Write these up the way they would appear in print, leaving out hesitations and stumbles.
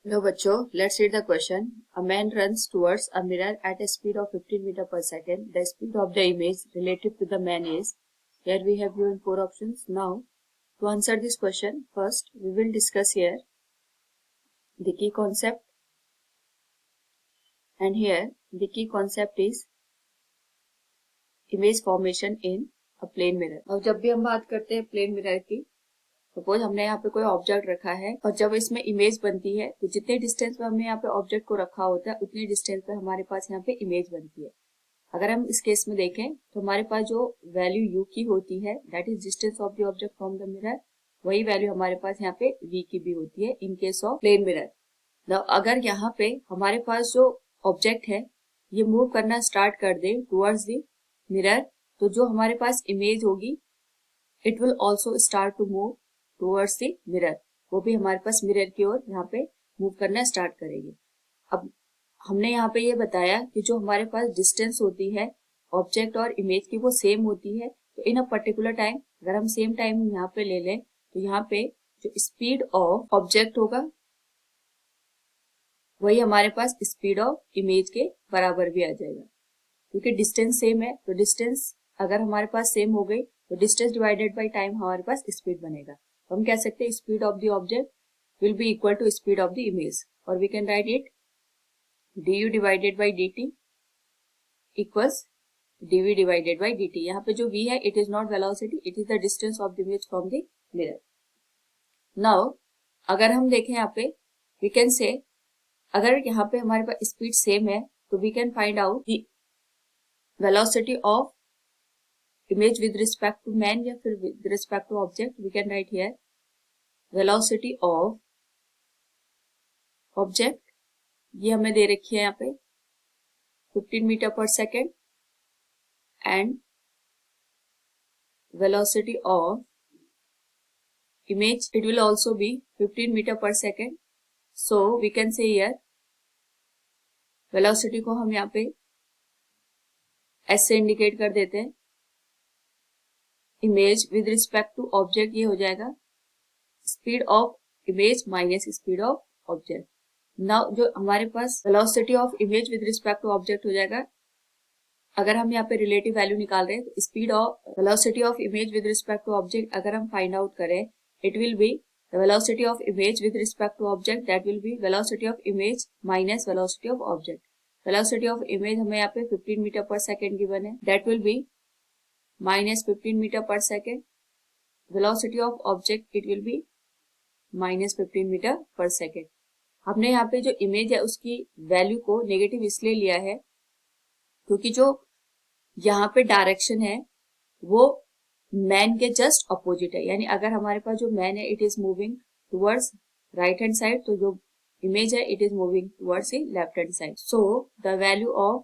लो बच्चों, let's read the question. A man runs towards a mirror at a speed of 15 meter per second. The speed of the image relative to the man is. Here we have given 4 options. Now, to answer this question, first we will discuss here the key concept. And here the key concept is image formation in a plane mirror. अब जब भी हम बात करते हैं plane mirror की, suppose हमने यहाँ पे कोई ऑब्जेक्ट रखा है और जब इसमें इमेज बनती है तो जितने डिस्टेंस पे हमने यहाँ पे ऑब्जेक्ट को रखा होता है उतने डिस्टेंस पे हमारे पास यहाँ पे इमेज बनती है। अगर हम इस केस में देखें तो हमारे पास जो वैल्यू u की होती है that is distance of the object from the mirror, वही वैल्यू हमारे पास यहाँ पे v की भी होती है in case of plane mirror. अगर यहाँ पे हमारे पास जो ऑब्जेक्ट है ये मूव करना स्टार्ट कर दे टूवर्ड्स द मिरर, तो जो हमारे पास इमेज होगी it will also start to move towards the mirror, वो भी हमारे पास मिरर की ओर यहाँ पे मूव करना स्टार्ट करेगी। अब हमने यहाँ पे ये बताया कि जो हमारे पास डिस्टेंस होती है ऑब्जेक्ट और इमेज की वो सेम होती है, तो इन अ पर्टिकुलर टाइम अगर हम सेम टाइम यहाँ पे ले लें तो यहाँ पे जो स्पीड ऑफ ऑब्जेक्ट होगा वही हमारे पास स्पीड ऑफ इमेज के बराबर भी आ जाएगा, क्योंकि डिस्टेंस सेम है। तो डिस्टेंस अगर हमारे पास सेम हो गई तो डिस्टेंस डिवाइडेड बाई टाइम हमारे पास स्पीड बनेगा। तो हम कह सकते हैं speed of the object will be equal to speed of the image, और we can write it du divided by dt equals dv divided by dt। यहाँ पे जो v है it is not velocity, it is the distance of the image from the mirror. Now अगर हम देखें यहाँ पे वी कैन से अगर यहाँ पे हमारे पास स्पीड सेम है तो we can find out the velocity of image with respect to man या फिर with respect to object. We can write here velocity of object, ये हमें दे रखी है यहाँ पे 15 metre per second, and velocity of image it will also be 15 metre per second. So we can say here velocity को हम यहाँ पे S से इंडिकेट कर देते हैं, image with respect to object ये हो जाएगा speed of image minus speed of object. Now जो हमारे पास velocity of image with respect to object हो जाएगा, अगर हम यहाँ पे रिलेटिव वैल्यू निकाल रहे हैं तो speed of velocity of image with respect to object अगर हम फाइंड आउट करें it will be the velocity of image with respect to object, that will be velocity of image minus velocity of object. Velocity of image हमें यहाँ पे 15 metre per second given है, दैट will बी minus 15 meter per second. Velocity of object it will be minus 15 meter per second. हमने यहाँ पे जो इमेज है उसकी वैल्यू को नेगेटिव इसलिए लिया है क्योंकि जो यहाँ पे डायरेक्शन है वो मैन के जस्ट अपोजिट है, यानी अगर हमारे पास जो मैन है it is moving towards right hand side, तो जो इमेज है it is moving towards left hand side. So the value of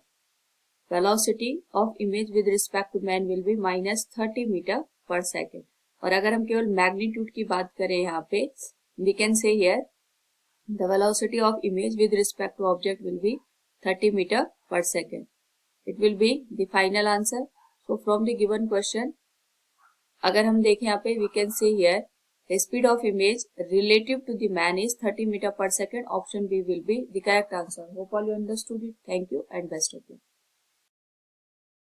velocity of image with respect to man will be minus 30 meter per second। और अगर हम केवल magnitude की बात करें यहाँ पे we can say here the velocity of image with respect to object will be 30 meter per second. It will be the final answer. So from the given question अगर हम देखें यहाँ पे we can say here the speed of image relative to the man is 30 meter per second. Option B will be the correct answer. Hope all you understood it. Thank you and best of luck.